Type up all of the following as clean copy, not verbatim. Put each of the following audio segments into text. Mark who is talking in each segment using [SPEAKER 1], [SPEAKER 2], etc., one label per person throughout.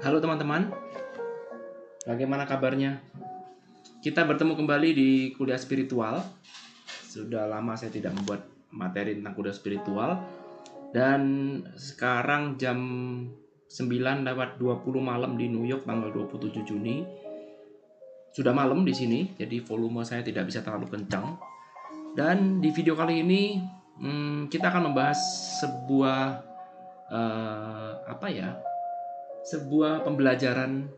[SPEAKER 1] Halo teman-teman, bagaimana kabarnya? Kita bertemu kembali di kuliah spiritual. Sudah lama saya tidak membuat materi tentang kuliah spiritual. Dan sekarang jam 9:20 malam di New York tanggal 27 Juni. Sudah malam di sini, jadi volume saya tidak bisa terlalu kencang. Dan di video kali ini kita akan membahas sebuah sebuah pembelajaran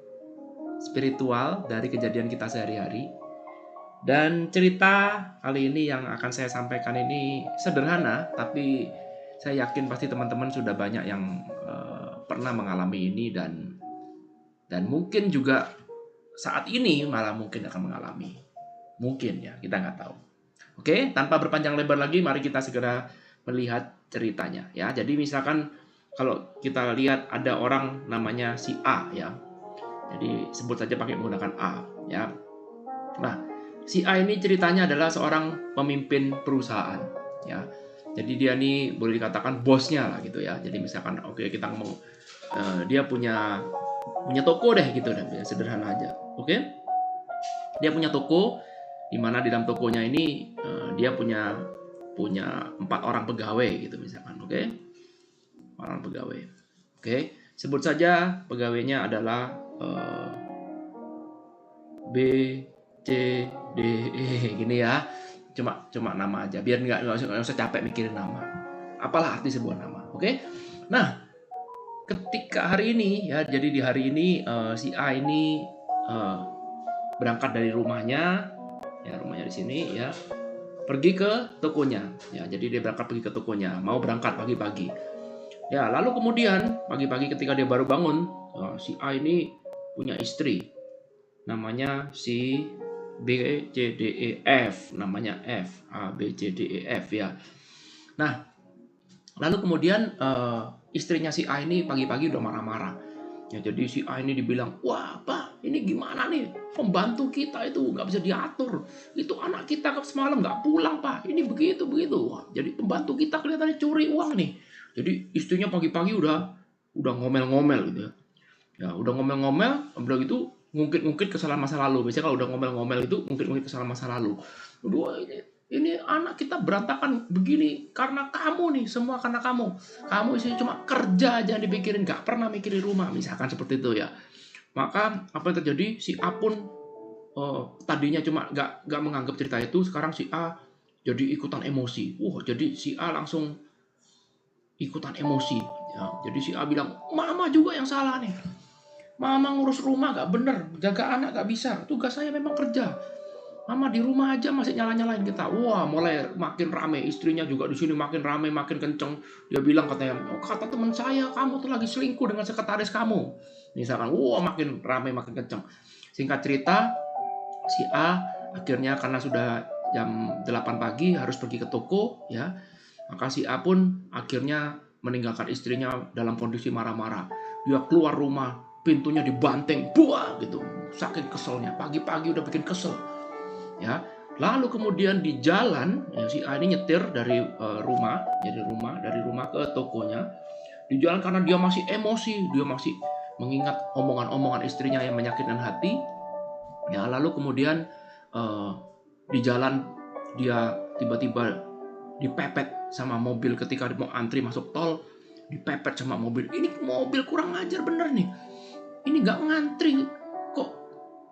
[SPEAKER 1] spiritual dari kejadian kita sehari-hari. Dan cerita kali ini yang akan saya sampaikan ini sederhana, tapi saya yakin pasti teman-teman sudah banyak yang pernah mengalami ini dan mungkin juga saat ini malah mungkin akan mengalami. Mungkin ya, kita nggak tahu. Oke, tanpa berpanjang lebar lagi, mari kita segera melihat ceritanya ya. Jadi misalkan kalau kita lihat ada orang namanya si A ya. Jadi sebut saja pakai menggunakan A ya. Nah, si A ini ceritanya adalah seorang pemimpin perusahaan ya. Jadi dia ini boleh dikatakan bosnya lah gitu ya. Jadi misalkan kita ngomong dia punya toko deh gitu deh, sederhana aja. Oke. Dia punya toko di mana di dalam tokonya ini dia punya 4 orang pegawai gitu misalkan, oke? Orang pegawai. Oke, sebut saja pegawainya adalah B, C, D, E gini ya. Cuma nama aja biar nggak usah capek mikirin nama. Apalah arti sebuah nama, oke? Nah, ketika hari ini ya, jadi di hari ini si A ini berangkat dari rumahnya, ya rumahnya di sini ya, pergi ke tokonya ya. Jadi dia pergi ke tokonya, mau berangkat pagi-pagi ya. Lalu kemudian pagi-pagi ketika dia baru bangun, si A ini punya istri namanya si B, C, D, E, F, namanya F, A, B, C, D, E, F ya. Nah, lalu kemudian istrinya si A ini pagi-pagi udah marah-marah ya. Jadi si A ini dibilang, wah Pak, ini gimana nih, pembantu kita itu nggak bisa diatur, itu anak kita semalam nggak pulang Pak, ini begitu. Wah, jadi pembantu kita kelihatannya curi uang nih. Jadi istrinya pagi-pagi udah ngomel-ngomel gitu ya. Ya udah ngomel-ngomel, udah gitu ngungkit-ngungkit kesalahan masa lalu. Biasanya kalau udah ngomel-ngomel itu ngungkit-ngungkit kesalahan masa lalu. Udah ini anak kita berantakan begini karena kamu nih, semua karena kamu. Kamu isinya cuma kerja aja dipikirin, nggak pernah mikirin rumah, misalkan seperti itu ya. Maka apa yang terjadi, si A pun tadinya cuma nggak menganggap cerita itu, sekarang si A jadi ikutan emosi. Jadi si A langsung ikutan emosi ya. Jadi si A bilang, mama juga yang salah nih, mama ngurus rumah gak bener, jaga anak gak bisa, tugas saya memang kerja, mama di rumah aja masih nyala-nyalain kita. Wah, mulai makin rame, istrinya juga di sini makin rame, makin kenceng. Dia bilang katanya, kata teman saya kamu tuh lagi selingkuh dengan sekretaris kamu misalkan. Makin rame, makin kenceng. Singkat cerita, si A akhirnya karena sudah jam 8 pagi harus pergi ke toko ya. Maka si A pun akhirnya meninggalkan istrinya dalam kondisi marah-marah. Dia keluar rumah, pintunya dibanting, buah gitu. Saking keselnya, pagi-pagi udah bikin kesel. Ya. Lalu kemudian di jalan, ya, si A ini nyetir dari rumah ke tokonya. Di jalan karena dia masih emosi, dia masih mengingat omongan-omongan istrinya yang menyakitkan hati. Ya, lalu kemudian di jalan dia tiba-tiba dipepet sama mobil ketika mau antri masuk tol, dipepet sama mobil. Ini mobil kurang ajar bener nih, ini nggak ngantri kok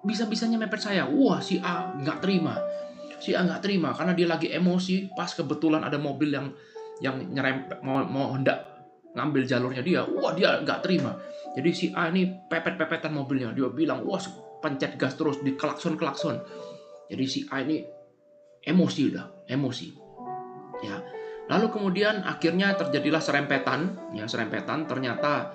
[SPEAKER 1] bisa-bisanya mepet saya. Wah, si A nggak terima karena dia lagi emosi. Pas kebetulan ada mobil yang nyerempet mau hendak ngambil jalurnya dia. Wah, dia nggak terima. Jadi si A ini pepet-pepetan mobilnya. Dia bilang, wah, pencet gas terus, di klakson. Jadi si A ini emosi ya. Lalu kemudian akhirnya terjadilah serempetan. Ternyata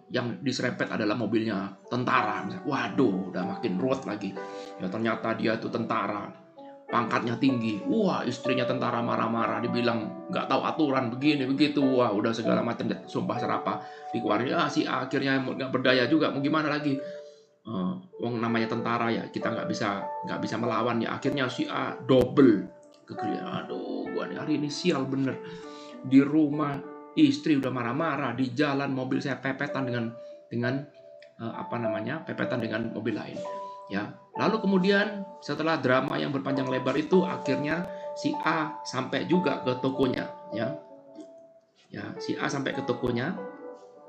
[SPEAKER 1] yang diserempet adalah mobilnya tentara. Waduh, udah makin ruwet lagi. Ya ternyata dia itu tentara, pangkatnya tinggi. Wah, istrinya tentara marah-marah, dibilang nggak tahu aturan begini begitu. Wah, udah segala macam sumpah serapah dikeluarin. Ya si A akhirnya nggak berdaya juga. Mau gimana lagi? Wong namanya tentara ya, kita nggak bisa melawan ya. Akhirnya si A double kegelian. Aduh, gua nih hari ini sial bener. Di rumah istri udah marah-marah di jalan, mobil saya pepetan dengan pepetan dengan mobil lain. Ya, lalu kemudian setelah drama yang berpanjang lebar itu, akhirnya si A sampai juga ke tokonya, ya. Ya, si A sampai ke tokonya,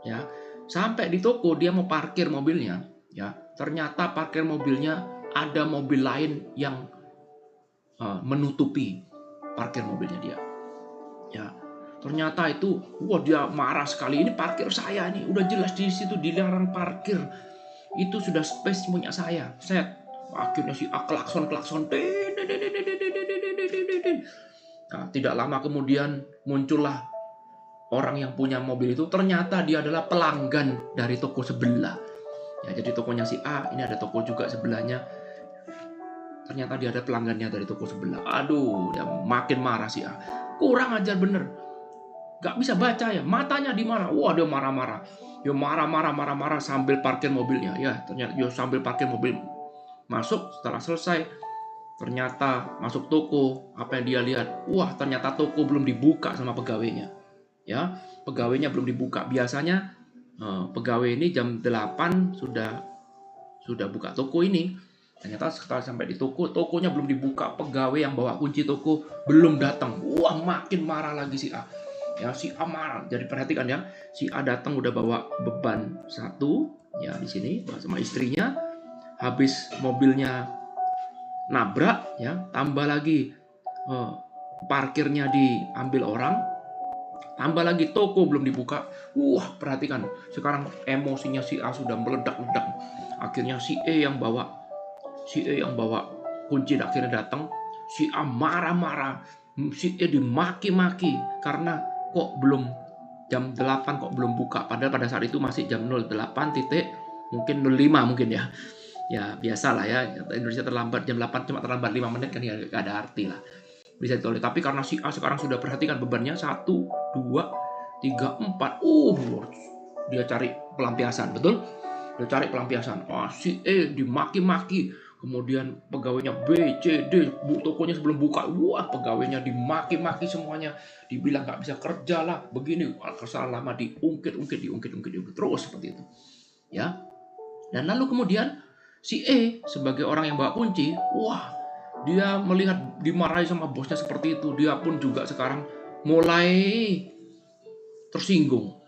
[SPEAKER 1] ya. Sampai di toko dia mau parkir mobilnya, ya. Ternyata parkir mobilnya ada mobil lain yang menutupi parkir mobilnya dia. Ya, ternyata itu, wah dia marah sekali. Ini parkir saya nih, udah jelas di situ dilarang parkir. Itu sudah space punya saya. Akhirnya si A klakson. Nah, tidak lama kemudian muncullah orang yang punya mobil itu. Ternyata dia adalah pelanggan dari toko sebelah. Ya, jadi tokonya si A, ini ada toko juga sebelahnya. Ternyata dia ada pelanggannya dari toko sebelah. Aduh, dia makin marah si A. Kurang ajar bener. Gak bisa baca ya, matanya di mana? Wah, dia marah-marah. Dia marah-marah sambil parkir mobilnya. Ya, ternyata dia sambil parkir mobil. Masuk, setelah selesai, ternyata masuk toko. Apa yang dia lihat? Wah, ternyata toko belum dibuka sama pegawainya. Ya, pegawainya belum dibuka. Biasanya pegawai ini jam 8 sudah buka toko ini. Ternyata setelah sampai di toko, tokonya belum dibuka. Pegawai yang bawa kunci toko belum datang. Wah, makin marah lagi si A. Ya, si A marah. Jadi perhatikan ya, si A datang udah bawa beban satu, ya di sini sama istrinya. Habis mobilnya nabrak, ya, tambah lagi parkirnya diambil orang, tambah lagi toko belum dibuka. Wah, perhatikan. Sekarang emosinya si A sudah meledak-ledak. Akhirnya si E yang bawa kunci akhirnya datang. Si A marah-marah. Si E dimaki-maki karena kok belum jam 8 kok belum buka, padahal pada saat itu masih jam 08 titik mungkin 05 mungkin ya. Ya biasalah ya, Indonesia terlambat jam 8 cuma terlambat 5 menit kan ya, gak ada arti lah. Bisa ditolak. Tapi karena si A sekarang sudah perhatikan bebannya 1 2 3 4. Dia cari pelampiasan, betul? Dia cari pelampiasan. Si E dimaki-maki. Kemudian pegawainya B, C, D, tokonya sebelum buka, wah pegawainya dimaki-maki semuanya, dibilang gak bisa kerja lah, begini, kesalahan lama diungkit terus seperti itu, ya. Dan lalu kemudian si E sebagai orang yang bawa kunci, wah dia melihat dimarahi sama bosnya seperti itu, dia pun juga sekarang mulai tersinggung.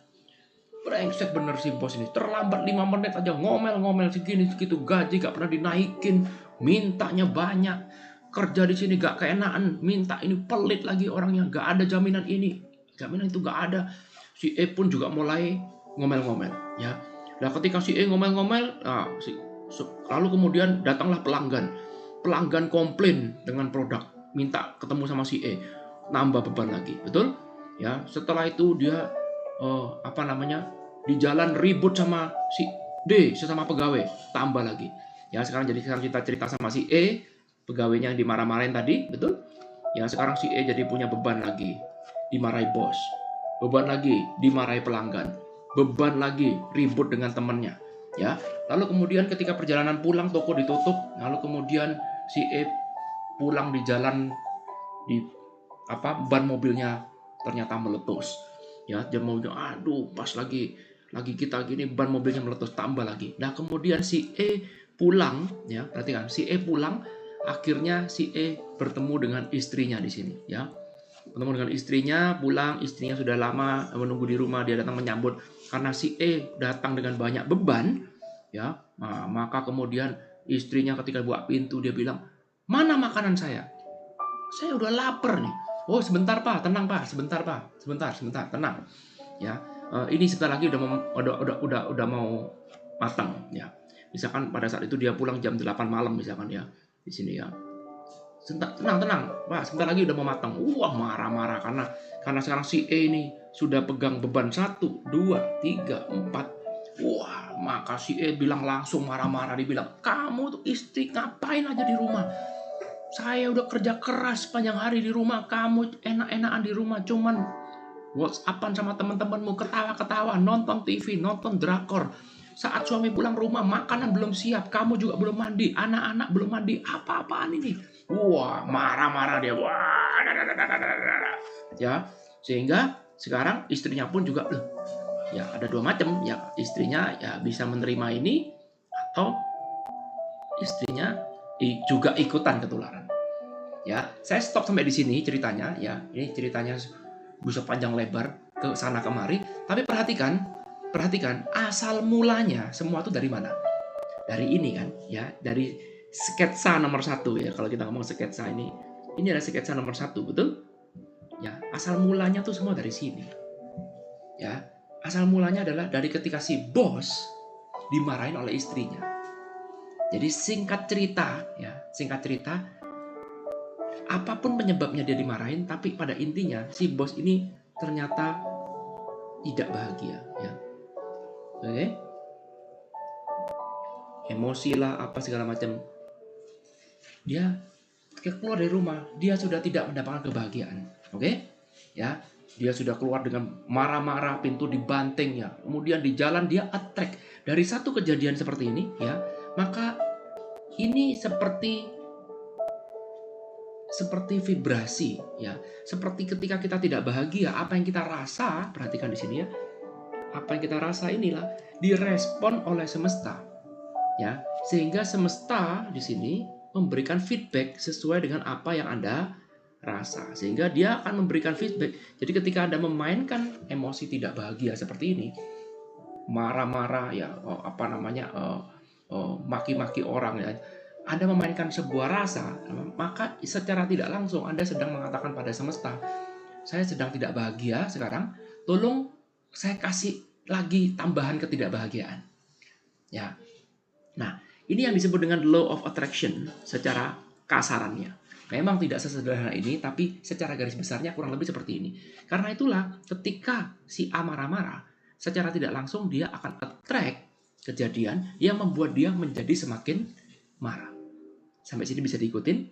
[SPEAKER 1] Brengsek bener sih bos ini, terlambat 5 menit aja ngomel-ngomel segini segitu, gaji gak pernah dinaikin, mintanya banyak, kerja di sini gak keenaan, minta ini pelit lagi orangnya, gak ada jaminan ini, jaminan itu gak ada. Si E pun juga mulai ngomel-ngomel, ya. Nah ketika si E ngomel-ngomel, lalu kemudian datanglah pelanggan komplain dengan produk, minta ketemu sama si E, nambah beban lagi, betul? Ya, setelah itu dia di jalan ribut sama si D, sesama pegawai, tambah lagi. Ya, sekarang kita cerita sama si E, pegawainya yang dimarah-marahin tadi, betul? Ya, sekarang si E jadi punya beban lagi, dimarahi bos, beban lagi dimarahi pelanggan, beban lagi ribut dengan temannya, ya. Lalu kemudian ketika perjalanan pulang, toko ditutup, lalu kemudian si E pulang di jalan, ban mobilnya ternyata meletus. Ya, dia mau, aduh, pas lagi kita gini ban mobilnya meletus, tambah lagi. Nah, kemudian si E pulang, ya, perhatikan, si E pulang, akhirnya si E bertemu dengan istrinya di sini, ya. Bertemu dengan istrinya, pulang, istrinya sudah lama menunggu di rumah, dia datang menyambut karena si E datang dengan banyak beban, ya. Nah, maka kemudian istrinya ketika buka pintu dia bilang, "Mana makanan saya? Saya udah lapar nih." "Oh, sebentar Pak, tenang Pak, sebentar Pak, sebentar, tenang." Ya, ini sebentar lagi udah mau matang ya. Misalkan pada saat itu dia pulang jam 8 malam misalkan ya di sini ya. Tenang Pak, sebentar lagi udah mau matang. Wah, marah-marah karena sekarang si E ini sudah pegang beban 1 2 3 4. Wah, maka si E bilang langsung marah-marah, dibilang, "Kamu tuh istri ngapain aja di rumah? Saya udah kerja keras sepanjang hari di rumah, kamu enak-enakan di rumah cuman WhatsAppan sama teman-temanmu, ketawa-ketawa, nonton TV, nonton drakor. Saat suami pulang rumah, makanan belum siap, kamu juga belum mandi, anak-anak belum mandi, apa-apaan ini?" Wah, marah-marah dia. Wah, ya, sehingga sekarang istrinya pun juga ya ada dua macam, ya istrinya ya bisa menerima ini atau istrinya juga ikutan ketularan. Ya, saya stop sampai di sini ceritanya ya. Ini ceritanya bisa panjang lebar ke sana kemari, tapi perhatikan asal mulanya semua itu dari mana? Dari ini kan, ya, dari sketsa nomor 1 ya. Kalau kita ngomong sketsa ini ada sketsa nomor 1, betul? Ya, asal mulanya tuh semua dari sini. Ya, asal mulanya adalah dari ketika si bos dimarahin oleh istrinya. Jadi singkat cerita, apapun penyebabnya dia dimarahin, tapi pada intinya si bos ini ternyata tidak bahagia, ya. Oke? Emosi lah, apa segala macam. Dia keluar dari rumah, dia sudah tidak mendapatkan kebahagiaan. Oke? Ya, dia sudah keluar dengan marah-marah, pintu dibanting ya. Kemudian di jalan dia attract dari satu kejadian seperti ini, ya. Maka ini seperti vibrasi ya, seperti ketika kita tidak bahagia, apa yang kita rasa, perhatikan di sini ya, apa yang kita rasa inilah direspon oleh semesta ya, sehingga semesta di sini memberikan feedback sesuai dengan apa yang Anda rasa, sehingga dia akan memberikan feedback. Jadi ketika Anda memainkan emosi tidak bahagia seperti ini, marah-marah ya, maki-maki orang ya, Anda memainkan sebuah rasa, maka secara tidak langsung Anda sedang mengatakan pada semesta, saya sedang tidak bahagia sekarang, tolong saya kasih lagi tambahan ketidakbahagiaan. Ya. Nah, ini yang disebut dengan law of attraction secara kasarannya. Memang tidak sesederhana ini, tapi secara garis besarnya kurang lebih seperti ini. Karena itulah ketika si A marah-marah, secara tidak langsung dia akan attract kejadian yang membuat dia menjadi semakin marah. Sampai sini bisa diikutin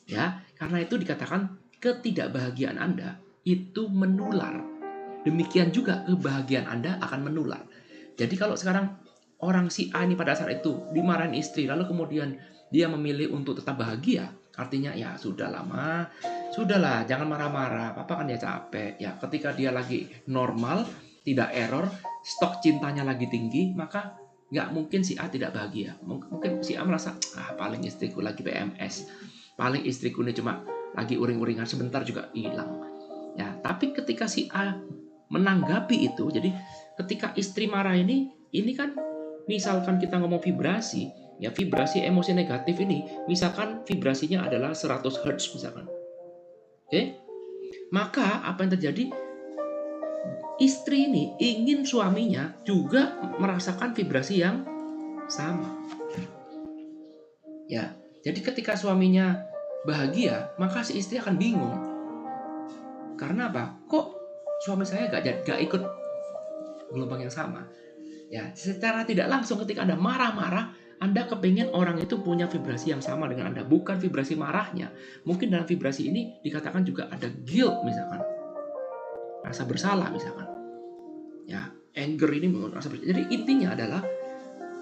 [SPEAKER 1] ya. Karena itu dikatakan ketidakbahagiaan Anda itu menular. Demikian juga kebahagiaan Anda akan menular. Jadi kalau sekarang orang si A ini pada saat itu dimarahin istri, lalu kemudian dia memilih untuk tetap bahagia, artinya ya sudahlah, jangan marah-marah, papa kan dia capek ya. Ketika dia lagi normal, tidak error, stok cintanya lagi tinggi, maka nggak mungkin si A tidak bahagia. Mungkin si A merasa, paling istriku lagi PMS, paling istriku ini cuma lagi uring-uringan, sebentar juga hilang. Ya, tapi ketika si A menanggapi itu, jadi ketika istri marah ini kan misalkan kita ngomong vibrasi, ya vibrasi emosi negatif ini, misalkan vibrasinya adalah 100 Hz misalkan. Oke? Maka apa yang terjadi? Istri ini ingin suaminya juga merasakan vibrasi yang sama. Ya, jadi ketika suaminya bahagia, maka si istri akan bingung. Karena apa? Kok suami saya gak ikut gelombang yang sama? Ya, secara tidak langsung ketika Anda marah-marah, Anda kepingin orang itu punya vibrasi yang sama dengan Anda, bukan vibrasi marahnya. Mungkin dalam vibrasi ini dikatakan juga ada guilt misalkan, rasa bersalah misalkan. Ya, anger ini rasa bersalah. Jadi intinya adalah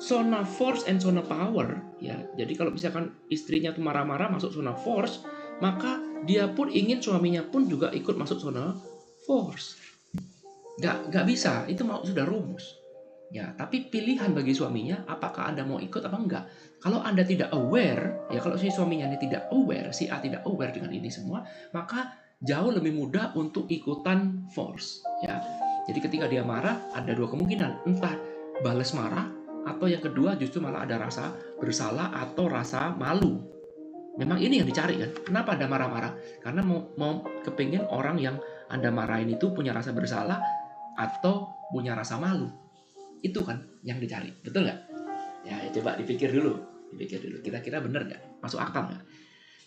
[SPEAKER 1] zona force and zona power. Ya, jadi kalau misalkan istrinya tuh marah-marah masuk zona force, maka dia pun ingin suaminya pun juga ikut masuk zona force. Gak bisa, itu sudah rumus. Ya, tapi pilihan bagi suaminya, apakah Anda mau ikut apa enggak. Kalau Anda tidak aware, ya kalau si suaminya ini tidak aware, si A tidak aware dengan ini semua, maka jauh lebih mudah untuk ikutan force. Ya, jadi ketika dia marah, ada dua kemungkinan, entah balas marah, atau yang kedua justru malah ada rasa bersalah atau rasa malu. Memang ini yang dicari kan. Kenapa Anda marah-marah? Karena mau kepingin orang yang Anda marahin itu punya rasa bersalah atau punya rasa malu. Itu kan yang dicari, betul nggak? Ya, coba dipikir dulu. Kira-kira bener nggak? Masuk akal nggak?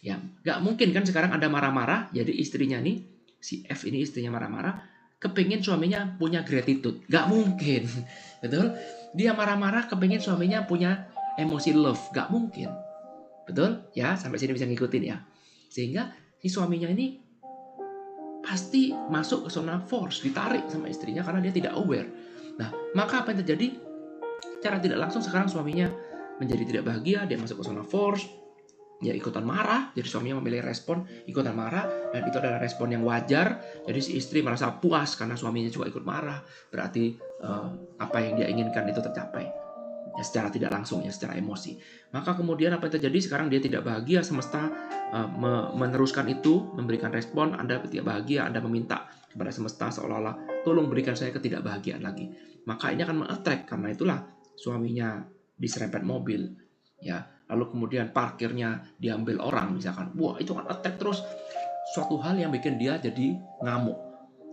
[SPEAKER 1] Ya, nggak mungkin kan sekarang Anda marah-marah, jadi istrinya nih, si F ini istrinya marah-marah, kepingin suaminya punya gratitude. Nggak mungkin, betul? Dia marah-marah, kepingin suaminya punya emosi love. Nggak mungkin, betul? Ya, sampai sini bisa ngikutin ya. Sehingga si suaminya ini pasti masuk ke zona force, ditarik sama istrinya karena dia tidak aware. Nah, maka apa yang terjadi? Secara tidak langsung sekarang suaminya menjadi tidak bahagia, dia masuk ke zona force. ya ikutan marah. Jadi suaminya memilih respon ikutan marah, dan itu adalah respon yang wajar. Jadi si istri merasa puas karena suaminya juga ikut marah, berarti apa yang dia inginkan itu tercapai, ya secara tidak langsung, ya secara emosi. Maka kemudian apa yang terjadi? Sekarang dia tidak bahagia, semesta meneruskan itu, memberikan respon. Anda tidak bahagia, Anda meminta kepada semesta seolah-olah tolong berikan saya ketidakbahagiaan lagi. Maka ini akan men-attract. Karena itulah suaminya diserempet mobil, ya, lalu kemudian parkirnya diambil orang misalkan. Wah, itu akan attract terus suatu hal yang bikin dia jadi ngamuk,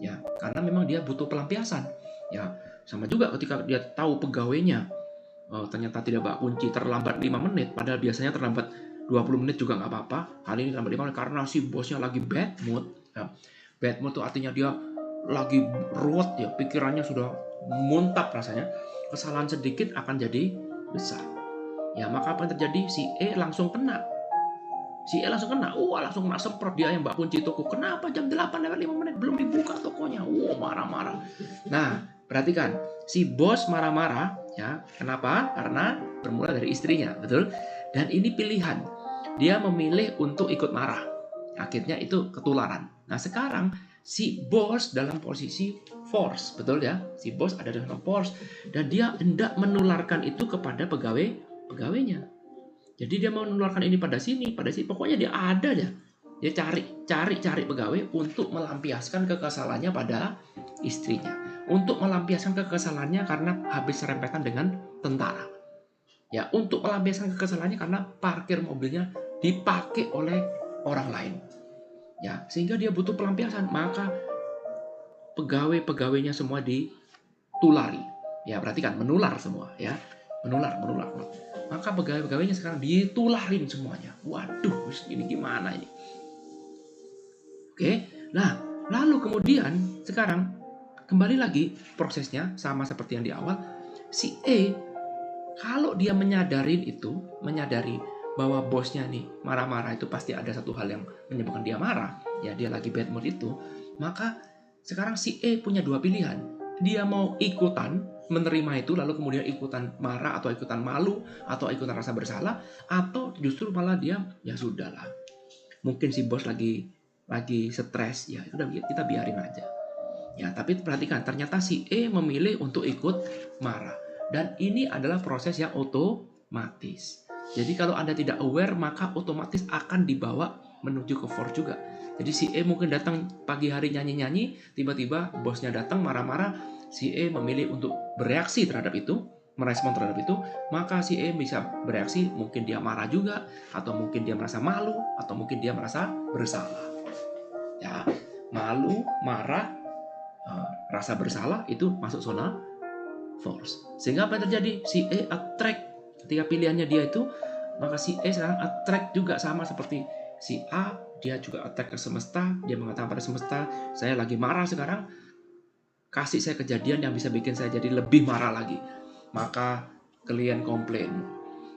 [SPEAKER 1] ya, karena memang dia butuh pelampiasan. Ya, sama juga ketika dia tahu pegawainya ternyata tidak bawa kunci, terlambat 5 menit, padahal biasanya terlambat 20 menit juga nggak apa-apa. Hari ini terlambat 5 menit karena si bosnya lagi bad mood. Ya. Bad mood itu artinya dia lagi ruwet, ya, pikirannya sudah muntap rasanya. Kesalahan sedikit akan jadi besar. Ya, maka apa yang terjadi? Si E langsung kena. Langsung kena semprot. Dia yang bawa kunci toko. Kenapa jam 8 lewat 5 menit belum dibuka tokonya? Marah-marah. Nah, perhatikan, si bos marah-marah, ya. Kenapa? Karena bermula dari istrinya, betul? Dan ini pilihan. Dia memilih untuk ikut marah. Akhirnya itu ketularan. Nah, sekarang si bos dalam posisi force, betul ya? Si bos ada dalam force dan dia hendak menularkan itu kepada pegawainya. Jadi dia mau menularkan ini pada sini, pokoknya dia ada ya. Dia cari pegawai untuk melampiaskan kekesalannya pada istrinya. Untuk melampiaskan kekesalannya karena habis serempetan dengan tentara. Ya, untuk melampiaskan kekesalannya karena parkir mobilnya dipakai oleh orang lain. Ya, sehingga dia butuh pelampiasan, maka pegawai-pegawainya semua ditulari. Ya, perhatikan, menular semua, ya. Menular. Maka pegawai-pegawainya sekarang ditularin semuanya. Waduh, ini gimana ini? Oke, nah lalu kemudian sekarang kembali lagi prosesnya sama seperti yang di awal. Si E kalau dia menyadari bahwa bosnya nih marah-marah, itu pasti ada satu hal yang menyebabkan dia marah, ya dia lagi bad mood itu. Maka sekarang si E punya dua pilihan. Dia mau ikutan menerima itu, lalu kemudian ikutan marah atau ikutan malu atau ikutan rasa bersalah, atau justru malah dia ya sudahlah, mungkin si bos lagi stres, ya udah kita biarin aja. Ya, tapi perhatikan, ternyata si E memilih untuk ikut marah, dan ini adalah proses yang otomatis. Jadi kalau Anda tidak aware, maka otomatis akan dibawa menuju ke force juga. Jadi si E mungkin datang pagi hari nyanyi-nyanyi, tiba-tiba bosnya datang marah-marah. Si E memilih untuk bereaksi terhadap itu, merespon terhadap itu, maka si E bisa bereaksi, mungkin dia marah juga, atau mungkin dia merasa malu, atau mungkin dia merasa bersalah. Ya, malu, marah, rasa bersalah itu masuk zona force. Sehingga apa yang terjadi? Si E attract ketika pilihannya dia itu, maka si E sekarang attract juga sama seperti si A, dia juga attract ke semesta. Dia mengatakan pada semesta, saya lagi marah sekarang, kasih saya kejadian yang bisa bikin saya jadi lebih marah lagi. Maka klien komplain,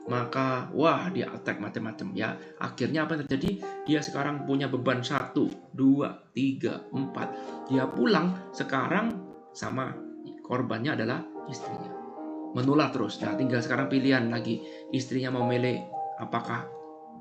[SPEAKER 1] maka wah dia attack macam-macam, ya. Akhirnya apa yang terjadi? Dia sekarang punya beban 1, 2, 3, 4. Dia pulang sekarang sama korbannya adalah istrinya. Menular terus. Nah, tinggal sekarang pilihan lagi. Istrinya mau milih apakah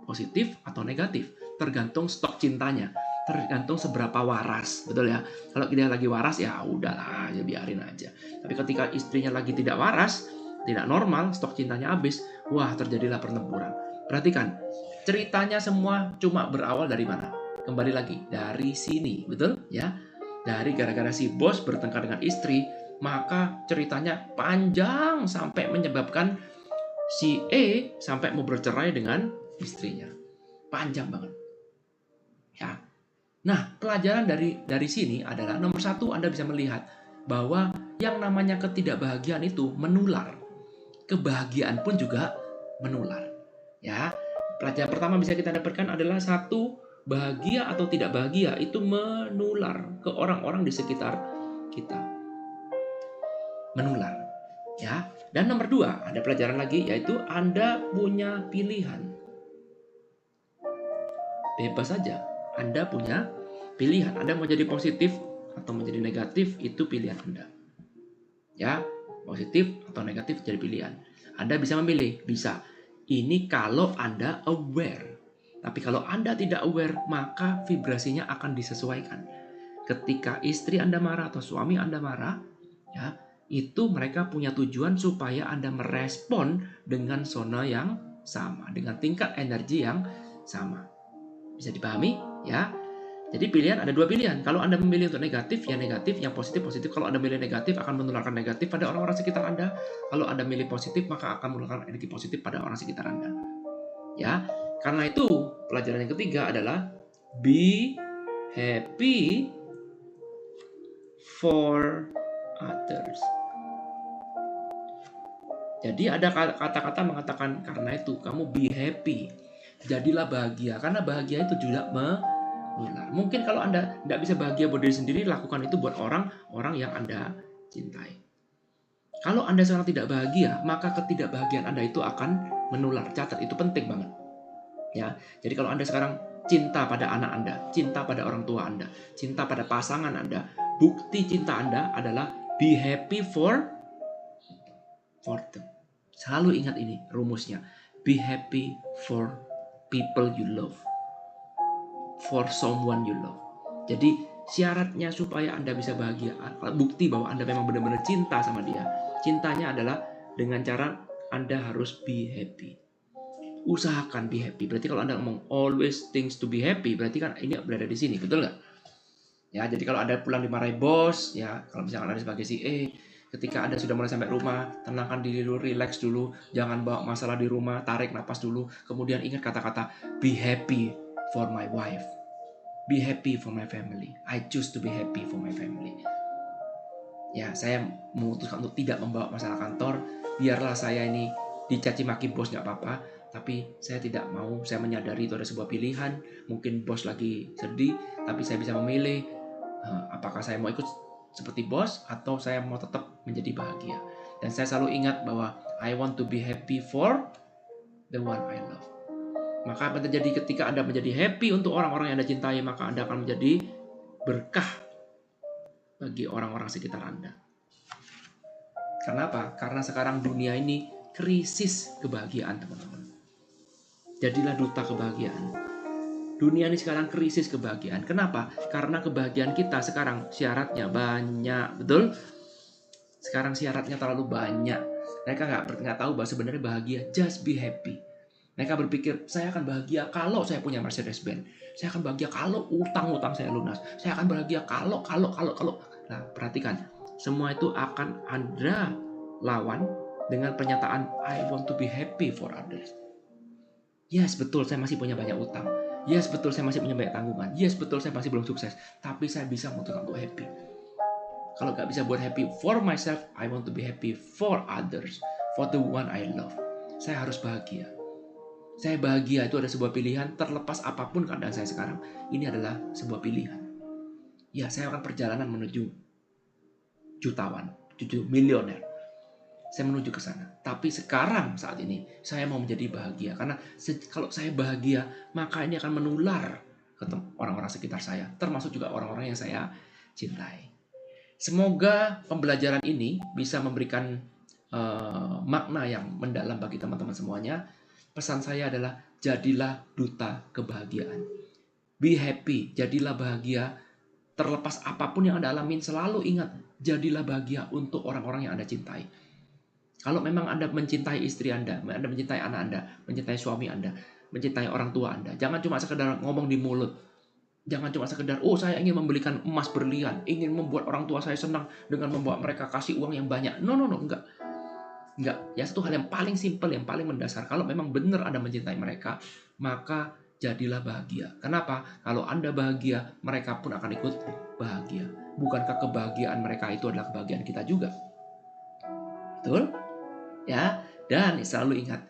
[SPEAKER 1] positif atau negatif, tergantung stok cintanya, tergantung seberapa waras, betul ya. Kalau dia lagi waras, ya udahlah, ya biarin aja. Tapi ketika istrinya lagi tidak waras, tidak normal, stok cintanya habis, wah terjadilah pertempuran. Perhatikan, ceritanya semua cuma berawal dari mana? Kembali lagi, dari sini, betul ya? Dari gara-gara si bos bertengkar dengan istri, maka ceritanya panjang sampai menyebabkan si E sampai mau bercerai dengan istrinya. Panjang banget. Ya. Nah, pelajaran dari sini adalah nomor 1, Anda bisa melihat bahwa yang namanya ketidakbahagiaan itu menular. Kebahagiaan pun juga menular. Ya. Pelajaran pertama bisa kita dapatkan adalah 1, bahagia atau tidak bahagia itu menular ke orang-orang di sekitar kita. Menular. Ya. Dan nomor 2, ada pelajaran lagi, yaitu Anda punya pilihan. Bebas saja, Anda punya pilihan. Anda mau jadi positif atau menjadi negatif, itu pilihan Anda. Ya, positif atau negatif jadi pilihan. Anda bisa memilih, bisa. Ini kalau Anda aware. Tapi kalau Anda tidak aware, maka vibrasinya akan disesuaikan. Ketika istri Anda marah atau suami Anda marah, ya, itu mereka punya tujuan supaya Anda merespon dengan zona yang sama, dengan tingkat energi yang sama. Bisa dipahami? Ya. Jadi pilihan ada dua pilihan. Kalau Anda memilih untuk negatif, ya negatif. Yang positif, positif. Kalau Anda memilih negatif, akan menularkan negatif pada orang-orang sekitar Anda. Kalau Anda memilih positif, maka akan menularkan energi positif pada orang sekitar Anda. Ya, karena itu pelajaran yang ketiga adalah be happy for others. Jadi ada kata-kata mengatakan karena itu kamu be happy, jadilah bahagia, karena bahagia itu juga menular. Mungkin kalau Anda tidak bisa bahagia buat diri sendiri, lakukan itu buat orang-orang yang Anda cintai. Kalau Anda sekarang tidak bahagia, maka ketidakbahagiaan Anda itu akan menular. Catat, itu penting banget. Ya, jadi kalau Anda sekarang cinta pada anak Anda, cinta pada orang tua Anda, cinta pada pasangan Anda, bukti cinta Anda adalah be happy for them. Selalu ingat ini rumusnya. Be happy for people you love. For someone you love. Jadi syaratnya supaya Anda bisa bahagia, bukti bahwa Anda memang benar-benar cinta sama dia. Cintanya adalah dengan cara Anda harus be happy. Usahakan be happy. Berarti kalau Anda ngomong always things to be happy, berarti kan ini berada di sini, betul nggak? Ya, jadi kalau Anda pulang dimarahi bos, ya kalau misalkan Anda sebagai CA, ketika Anda sudah mulai sampai rumah, tenangkan diri dulu, relax dulu, jangan bawa masalah di rumah, tarik napas dulu, kemudian ingat kata-kata be happy for my wife, be happy for my family, I choose to be happy for my family. Ya, saya memutuskan untuk tidak membawa masalah kantor, biarlah saya ini dicaci maki bos nggak apa-apa, tapi saya tidak mau, saya menyadari itu ada sebuah pilihan, mungkin bos lagi sedih, tapi saya bisa memilih apakah saya mau ikut seperti bos atau saya mau tetap menjadi bahagia. Dan saya selalu ingat bahwa I want to be happy for the one I love. Maka apa terjadi ketika Anda menjadi happy untuk orang-orang yang Anda cintai, maka Anda akan menjadi berkah bagi orang-orang sekitar Anda. Kenapa? Karena sekarang dunia ini krisis kebahagiaan, teman-teman. Jadilah duta kebahagiaan. Dunia ini sekarang krisis kebahagiaan. Kenapa? Karena kebahagiaan kita sekarang syaratnya banyak, betul? Sekarang syaratnya terlalu banyak. Mereka nggak tahu bahwa sebenarnya bahagia just be happy. Mereka berpikir saya akan bahagia kalau saya punya Mercedes Benz. Saya akan bahagia kalau utang-utang saya lunas. Saya akan bahagia kalau. Nah, perhatikan, semua itu akan Anda lawan dengan pernyataan I want to be happy for others. Yes, betul saya masih punya banyak utang. Yes, betul saya masih punya banyak tanggungan. Yes, betul saya masih belum sukses. Tapi saya bisa memutuskan untuk happy. Kalau nggak bisa buat happy for myself, I want to be happy for others. For the one I love. Saya harus bahagia. Saya bahagia itu ada sebuah pilihan terlepas apapun keadaan saya sekarang. Ini adalah sebuah pilihan. Ya, saya akan perjalanan menuju jutawan, menuju milioner. Saya menuju ke sana. Tapi sekarang saat ini saya mau menjadi bahagia. Karena kalau saya bahagia, maka ini akan menular ke orang-orang sekitar saya. Termasuk juga orang-orang yang saya cintai. Semoga pembelajaran ini bisa memberikan makna yang mendalam bagi teman-teman semuanya. Pesan saya adalah jadilah duta kebahagiaan. Be happy, jadilah bahagia. Terlepas apapun yang Anda alamin, selalu ingat, jadilah bahagia untuk orang-orang yang Anda cintai. Kalau memang Anda mencintai istri Anda mencintai anak Anda, mencintai suami Anda, mencintai orang tua Anda, jangan cuma sekedar ngomong di mulut. Jangan cuma sekedar, oh saya ingin membelikan emas berlian, ingin membuat orang tua saya senang dengan membawa mereka kasih uang yang banyak. No, enggak. Ya, satu hal yang paling simpel, yang paling mendasar. Kalau memang benar Anda mencintai mereka, maka jadilah bahagia. Kenapa? Kalau Anda bahagia, mereka pun akan ikut bahagia. Bukankah kebahagiaan mereka itu adalah kebahagiaan kita juga? Betul? Ya, dan selalu ingat,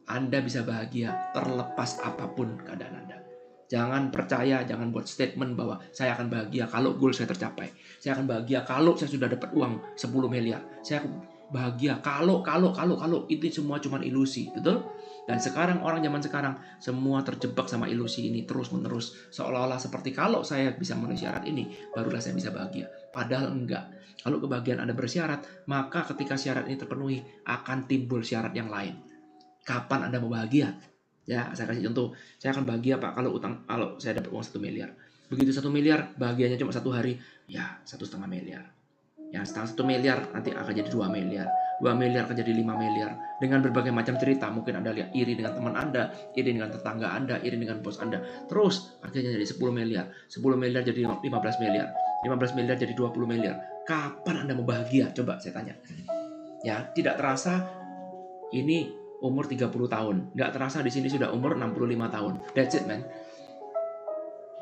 [SPEAKER 1] Anda bisa bahagia terlepas apapun keadaan Anda. Jangan percaya, jangan buat statement bahwa saya akan bahagia kalau goal saya tercapai. Saya akan bahagia kalau saya sudah dapat uang 10 miliar. Saya bahagia kalau. Itu semua cuma ilusi, betul? Dan sekarang orang zaman sekarang semua terjebak sama ilusi ini terus-menerus. Seolah-olah seperti kalau saya bisa memenuhi syarat ini, barulah saya bisa bahagia. Padahal enggak. Kalau kebahagiaan Anda bersyarat, maka ketika syarat ini terpenuhi, akan timbul syarat yang lain. Kapan Anda mau bahagia? Ya, saya kasih contoh. Saya akan bahagia Pak kalau saya dapat uang 1 miliar. Begitu 1 miliar, bahagianya cuma 1 hari, ya 1,5 miliar. Yang setengah 1 miliar nanti akan jadi 2 miliar. 2 miliar akan jadi 5 miliar. Dengan berbagai macam cerita, mungkin Anda lihat iri dengan teman Anda, iri dengan tetangga Anda, iri dengan bos Anda. Terus akhirnya jadi 10 miliar. 10 miliar jadi 15 miliar. 15 miliar jadi 20 miliar. Kapan Anda mau bahagia? Coba saya tanya. Ya, tidak terasa ini umur 30 tahun. Nggak terasa di sini sudah umur 65 tahun. That's it, man.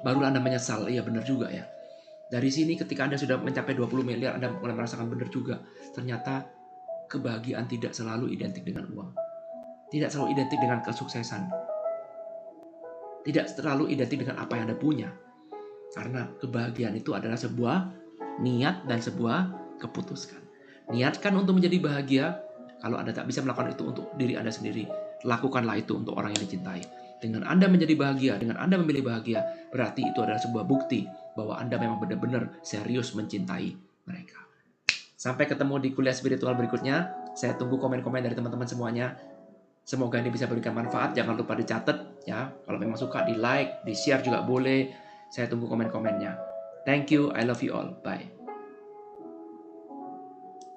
[SPEAKER 1] Baru Anda menyesal. Iya, benar juga ya. Dari sini ketika Anda sudah mencapai 20 miliar, Anda mulai merasakan benar juga. Ternyata kebahagiaan tidak selalu identik dengan uang. Tidak selalu identik dengan kesuksesan. Tidak selalu identik dengan apa yang Anda punya. Karena kebahagiaan itu adalah sebuah niat dan sebuah keputusan. Niatkan untuk menjadi bahagia. Kalau Anda tak bisa melakukan itu untuk diri Anda sendiri, lakukanlah itu untuk orang yang dicintai. Dengan Anda menjadi bahagia, dengan Anda memilih bahagia, berarti itu adalah sebuah bukti bahwa Anda memang benar-benar serius mencintai mereka. Sampai ketemu di kuliah spiritual berikutnya. Saya tunggu komen-komen dari teman-teman semuanya. Semoga ini bisa berikan manfaat. Jangan lupa dicatat ya. Kalau memang suka, di like, di share juga boleh. Saya tunggu komen-komennya. Thank you. I love you all. Bye.